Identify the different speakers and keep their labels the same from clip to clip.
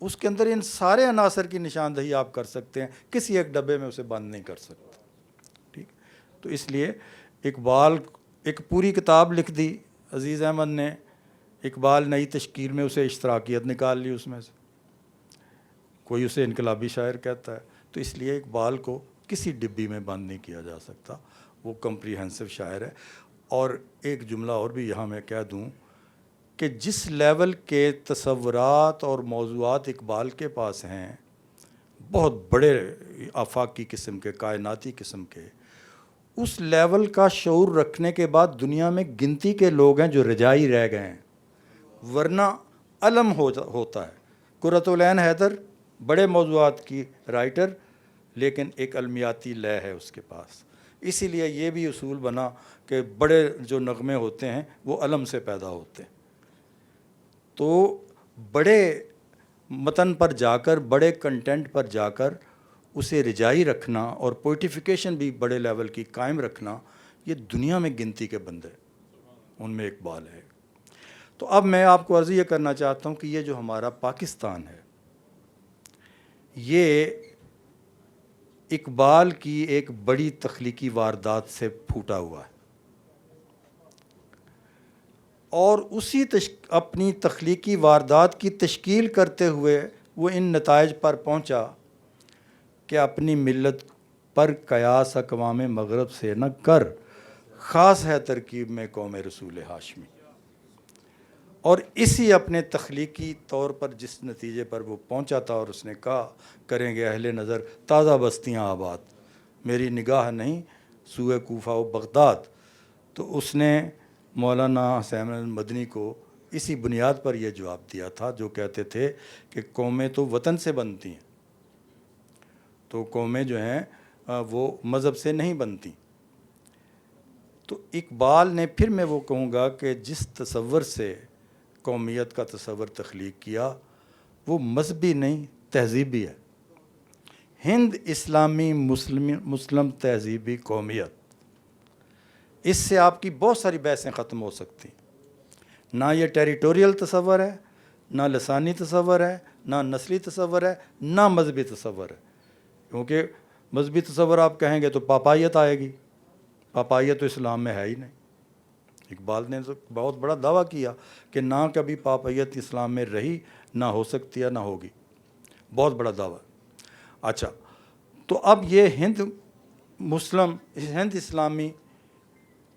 Speaker 1: اس کے اندر ان سارے عناصر کی نشاندہی آپ کر سکتے ہیں، کسی ایک ڈبے میں اسے بند نہیں کر سکتے، ٹھیک. تو اس لیے اقبال ایک پوری کتاب لکھ دی عزیز احمد نے، اقبال نئی تشکیل میں اسے اشتراکیت نکال لی اس میں سے، کوئی اسے انقلابی شاعر کہتا ہے. تو اس لیے اقبال کو کسی ڈبی میں بند نہیں کیا جا سکتا، وہ کمپریہنسو شاعر ہے. اور ایک جملہ اور بھی یہاں میں کہہ دوں کہ جس لیول کے تصورات اور موضوعات اقبال کے پاس ہیں، بہت بڑے آفاقی قسم کے، کائناتی قسم کے، اس لیول کا شعور رکھنے کے بعد دنیا میں گنتی کے لوگ ہیں جو رجائی رہ گئے ہیں، ورنہ علم ہوتا ہے. قرۃ العین حیدر بڑے موضوعات کی رائٹر، لیکن ایک علمیاتی لے ہے اس کے پاس. اسی لیے یہ بھی اصول بنا کہ بڑے جو نغمے ہوتے ہیں وہ علم سے پیدا ہوتے ہیں. تو بڑے متن پر جا کر، بڑے کنٹینٹ پر جا کر اسے رجائی رکھنا اور پوئٹیفیکیشن بھی بڑے لیول کی قائم رکھنا، یہ دنیا میں گنتی کے بندے، ان میں اقبال ہے. تو اب میں آپ کو عرض یہ کرنا چاہتا ہوں کہ یہ جو ہمارا پاکستان ہے، یہ اقبال کی ایک بڑی تخلیقی واردات سے پھوٹا ہوا ہے، اور اسی اپنی تخلیقی واردات کی تشکیل کرتے ہوئے وہ ان نتائج پر پہنچا کہ اپنی ملت پر قیاس اقوام مغرب سے نہ کر، خاص ہے ترکیب میں قوم رسول ہاشمی. اور اسی اپنے تخلیقی طور پر جس نتیجے پر وہ پہنچا تھا، اور اس نے کہا کریں گے اہل نظر تازہ بستیاں آباد، میری نگاہ نہیں سوئے کوفہ و بغداد. تو اس نے مولانا حسین مدنی کو اسی بنیاد پر یہ جواب دیا تھا، جو کہتے تھے کہ قومیں تو وطن سے بنتی ہیں، تو قومیں جو ہیں وہ مذہب سے نہیں بنتی. تو اقبال نے، پھر میں وہ کہوں گا کہ جس تصور سے قومیت کا تصور تخلیق کیا، وہ مذہبی نہیں، تہذیبی ہے. ہند اسلامی مسلم تہذیبی قومیت، اس سے آپ کی بہت ساری بحثیں ختم ہو سکتی. نہ یہ ٹیریٹوریل تصور ہے، نہ لسانی تصور ہے، نہ نسلی تصور ہے، نہ مذہبی تصور ہے. کیونکہ مذہبی تصور آپ کہیں گے تو پاپائیت آئے گی، پاپائیت تو اسلام میں ہے ہی نہیں. اقبال نے تو بہت بڑا دعویٰ کیا کہ نہ کبھی پاپائیت اسلام میں رہی، نہ ہو سکتی ہے، نہ ہوگی. بہت بڑا دعویٰ. اچھا، تو اب یہ ہند اسلامی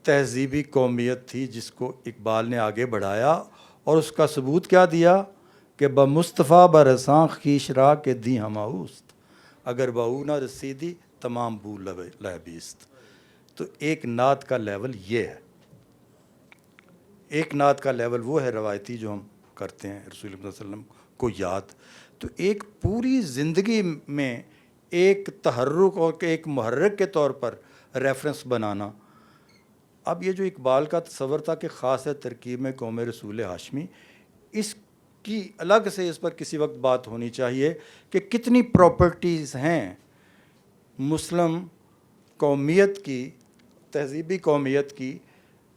Speaker 1: تہذیبی قومیت تھی جس کو اقبال نے آگے بڑھایا، اور اس کا ثبوت کیا دیا کہ بمصطفیٰ برساں خیش را کے دی ہماؤست، اگر بہو نہ رسیدی تمام بو لہبیست. تو ایک نعت کا لیول یہ ہے، ایک نعت کا لیول وہ ہے روایتی جو ہم کرتے ہیں رسول اللہ صلی اللہ علیہ وسلم کو یاد. تو ایک پوری زندگی میں ایک تحرک اور ایک محرک کے طور پر ریفرنس بنانا. اب یہ جو اقبال کا تصور تھا کہ خاص ہے ترکیب میں قوم رسول ہاشمی، اس کی الگ سے اس پر کسی وقت بات ہونی چاہیے کہ کتنی پراپرٹیز ہیں مسلم قومیت کی، تہذیبی قومیت کی،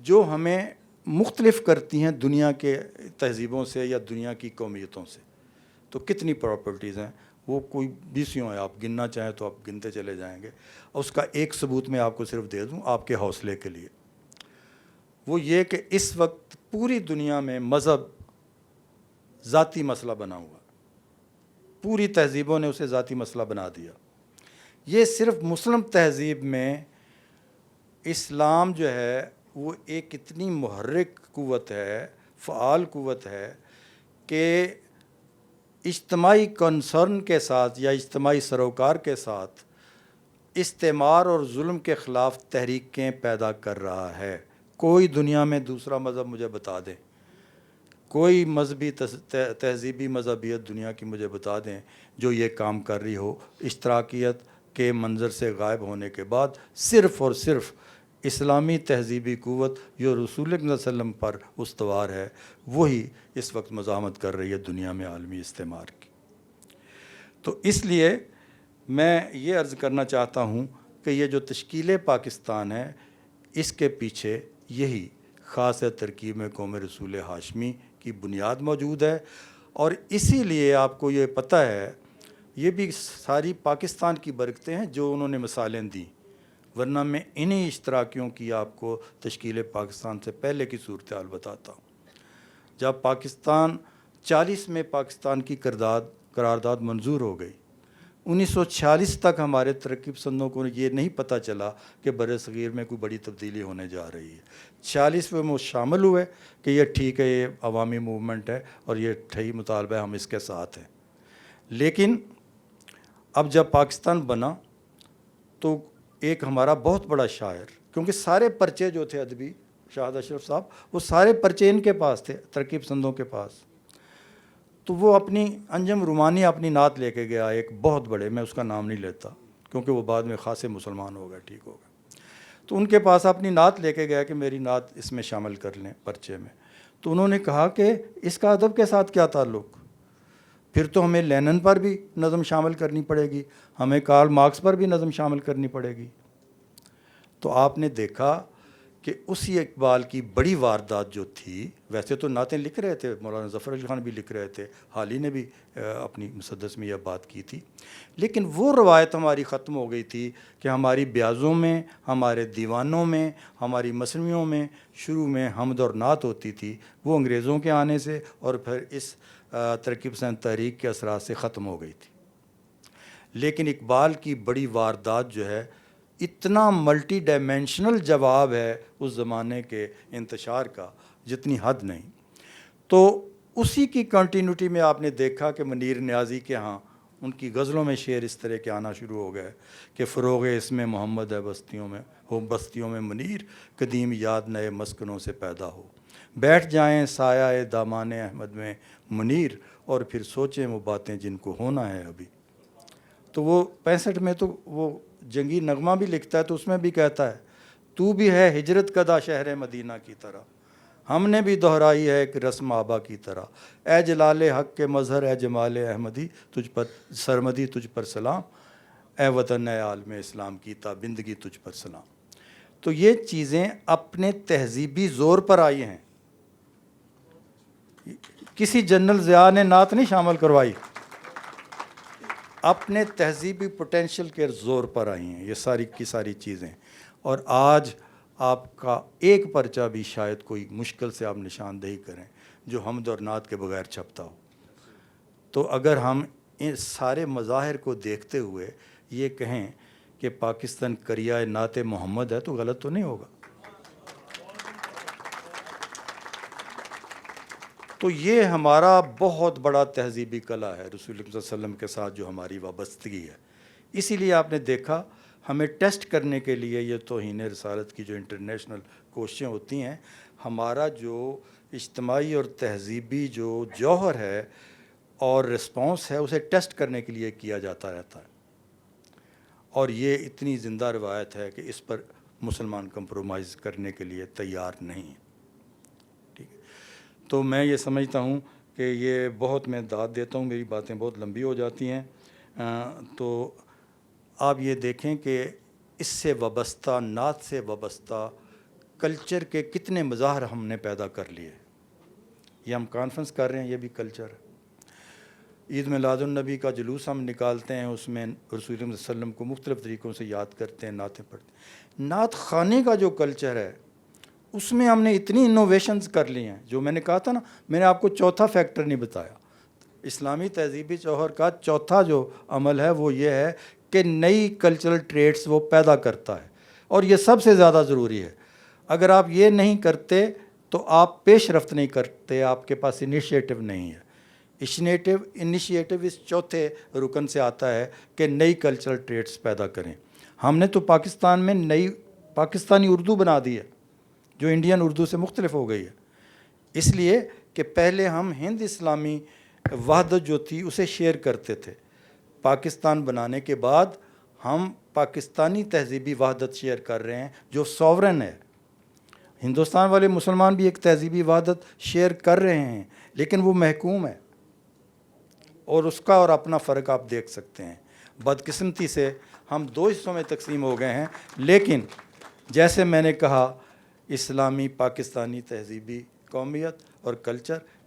Speaker 1: جو ہمیں مختلف کرتی ہیں دنیا کے تہذیبوں سے یا دنیا کی قومیتوں سے. تو کتنی پراپرٹیز ہیں، وہ کوئی بیسیوں ہیں، آپ گننا چاہیں تو آپ گنتے چلے جائیں گے. اور اس کا ایک ثبوت میں آپ کو صرف دے دوں آپ کے حوصلے کے لیے، وہ یہ کہ اس وقت پوری دنیا میں مذہب ذاتی مسئلہ بنا ہوا، پوری تہذیبوں نے اسے ذاتی مسئلہ بنا دیا. یہ صرف مسلم تہذیب میں اسلام جو ہے وہ ایک اتنی محرک قوت ہے، فعال قوت ہے کہ اجتماعی کنسرن کے ساتھ یا اجتماعی سروکار کے ساتھ استعمار اور ظلم کے خلاف تحریکیں پیدا کر رہا ہے. کوئی دنیا میں دوسرا مذہب مجھے بتا دیں، کوئی مذہبی تہذیبی مذہبیت دنیا کی مجھے بتا دیں جو یہ کام کر رہی ہو اشتراکیت کے منظر سے غائب ہونے کے بعد. صرف اور صرف اسلامی تہذیبی قوت جو رسول اللہ صلی اللہ علیہ وسلم پر استوار ہے، وہی اس وقت مزاحمت کر رہی ہے دنیا میں عالمی استعمار کی. تو اس لیے میں یہ عرض کرنا چاہتا ہوں کہ یہ جو تشکیل پاکستان ہے، اس کے پیچھے یہی خاص ہے ترکیب میں قوم رسول ہاشمی کی بنیاد موجود ہے. اور اسی لیے آپ کو یہ پتہ ہے یہ بھی ساری پاکستان کی برکتیں ہیں جو انہوں نے مثالیں دیں، ورنہ میں انہی اشتراکیوں کی آپ کو تشکیل پاکستان سے پہلے کی صورتحال بتاتا ہوں۔ جب پاکستان 40 میں پاکستان کی قرارداد منظور ہو گئی، 1946 تک ہمارے ترقی پسندوں کو یہ نہیں پتہ چلا کہ بر صغیر میں کوئی بڑی تبدیلی ہونے جا رہی ہے۔ 46 میں وہ شامل ہوئے کہ یہ ٹھیک ہے، یہ عوامی موومنٹ ہے اور یہ صحیح مطالبہ ہے، ہم اس کے ساتھ ہیں۔ لیکن اب جب پاکستان بنا تو ایک ہمارا بہت بڑا شاعر، کیونکہ سارے پرچے جو تھے ادبی، شاہد اشرف صاحب، وہ سارے پرچے ان کے پاس تھے، ترقی پسندوں کے پاس، تو وہ اپنی انجم رومانی اپنی نعت لے کے گیا ایک بہت بڑے، میں اس کا نام نہیں لیتا کیونکہ وہ بعد میں خاصے مسلمان ہو گئے، ٹھیک ہو گئے، تو ان کے پاس اپنی نعت لے کے گیا کہ میری نعت اس میں شامل کر لیں پرچے میں۔ تو انہوں نے کہا کہ اس کا ادب کے ساتھ کیا تعلق، پھر تو ہمیں لینن پر بھی نظم شامل کرنی پڑے گی، ہمیں کارل مارکس پر بھی نظم شامل کرنی پڑے گی۔ تو آپ نے دیکھا کہ اسی اقبال کی بڑی واردات جو تھی، ویسے تو نعتیں لکھ رہے تھے، مولانا ظفر علی خان بھی لکھ رہے تھے، حالی نے بھی اپنی مسدس میں یہ بات کی تھی، لیکن وہ روایت ہماری ختم ہو گئی تھی کہ ہماری بیازوں میں، ہمارے دیوانوں میں، ہماری مثنویوں میں شروع میں حمد اور نعت ہوتی تھی، وہ انگریزوں کے آنے سے اور پھر اس ترقی پسند تحریک کے اثرات سے ختم ہو گئی تھی۔ لیکن اقبال کی بڑی واردات جو ہے اتنا ملٹی ڈائمینشنل جواب ہے اس زمانے کے انتشار کا جتنی حد نہیں۔ تو اسی کی کنٹینیوٹی میں آپ نے دیکھا کہ منیر نیازی کے ہاں ان کی غزلوں میں شعر اس طرح کے آنا شروع ہو گئے کہ فروغ اس میں محمد ہے بستیوں میں منیر، قدیم یاد نئے مسکنوں سے پیدا ہو، بیٹھ جائیں سایہ دامان احمد میں منیر، اور پھر سوچیں وہ باتیں جن کو ہونا ہے ابھی۔ تو وہ 65 میں تو وہ جنگی نغمہ بھی لکھتا ہے، تو اس میں بھی کہتا ہے تو بھی ہے ہجرت کدا شہر مدینہ کی طرح، ہم نے بھی دہرائی ہے ایک رسم آبا کی طرح، اے جلال حق کے مظہر اے جمال احمدی تجھ پر سرمدی تجھ پر سلام، اے وطن اے عالم اسلام کی تابندگی تجھ پر سلام۔ تو یہ چیزیں اپنے تہذیبی زور پر آئی ہیں، کسی جنرل ضیاء نے نعت نہیں شامل کروائی، اپنے تہذیبی پوٹینشل کے زور پر آئی ہیں یہ ساری کی ساری چیزیں۔ اور آج آپ کا ایک پرچہ بھی شاید کوئی مشکل سے آپ نشاندہی کریں جو حمد اور نعت کے بغیر چھپتا ہو۔ تو اگر ہم ان سارے مظاہر کو دیکھتے ہوئے یہ کہیں کہ پاکستان کریہ نعت محمد ہے تو غلط تو نہیں ہوگا۔ تو یہ ہمارا بہت بڑا تہذیبی کلا ہے رسول اللہ صلی اللہ علیہ وسلم کے ساتھ جو ہماری وابستگی ہے۔ اسی لیے آپ نے دیکھا ہمیں ٹیسٹ کرنے کے لیے یہ توہین رسالت کی جو انٹرنیشنل کوششیں ہوتی ہیں، ہمارا جو اجتماعی اور تہذیبی جو جوہر ہے اور رسپانس ہے اسے ٹیسٹ کرنے کے لیے کیا جاتا رہتا ہے، اور یہ اتنی زندہ روایت ہے کہ اس پر مسلمان کمپرومائز کرنے کے لیے تیار نہیں ہیں۔ تو میں یہ سمجھتا ہوں کہ یہ بہت میں داد دیتا ہوں، میری باتیں بہت لمبی ہو جاتی ہیں، تو آپ یہ دیکھیں کہ اس سے وابستہ، نعت سے وابستہ کلچر کے کتنے مظاہر ہم نے پیدا کر لیے۔ یہ ہم کانفرنس کر رہے ہیں، یہ بھی کلچر ہے۔ عید میلاد النبی کا جلوس ہم نکالتے ہیں، اس میں رسول اللہ صلی اللہ علیہ وسلم کو مختلف طریقوں سے یاد کرتے ہیں، نعتیں پڑھتے ہیں۔ نعت خانے کا جو کلچر ہے اس میں ہم نے اتنی انوویشنز کر لی ہیں، جو میں نے کہا تھا نا، میں نے آپ کو چوتھا فیکٹر نہیں بتایا۔ اسلامی تہذیبی جوہر کا چوتھا جو عمل ہے وہ یہ ہے کہ نئی کلچرل ٹریٹس وہ پیدا کرتا ہے، اور یہ سب سے زیادہ ضروری ہے۔ اگر آپ یہ نہیں کرتے تو آپ پیش رفت نہیں کرتے، آپ کے پاس انیشیٹو نہیں ہے۔ انیشیٹو اس چوتھے رکن سے آتا ہے کہ نئی کلچرل ٹریٹس پیدا کریں۔ ہم نے تو پاکستان میں نئی پاکستانی اردو بنا دی ہے جو انڈین اردو سے مختلف ہو گئی ہے، اس لیے کہ پہلے ہم ہند اسلامی وحدت جو تھی اسے شیئر کرتے تھے، پاکستان بنانے کے بعد ہم پاکستانی تہذیبی وحدت شیئر کر رہے ہیں جو سوورن ہے۔ ہندوستان والے مسلمان بھی ایک تہذیبی وحدت شیئر کر رہے ہیں لیکن وہ محکوم ہے، اور اس کا اور اپنا فرق آپ دیکھ سکتے ہیں۔ بدقسمتی سے ہم دو حصوں میں تقسیم ہو گئے ہیں، لیکن جیسے میں نے کہا اسلامی پاکستانی تہذیبی قومیت اور کلچر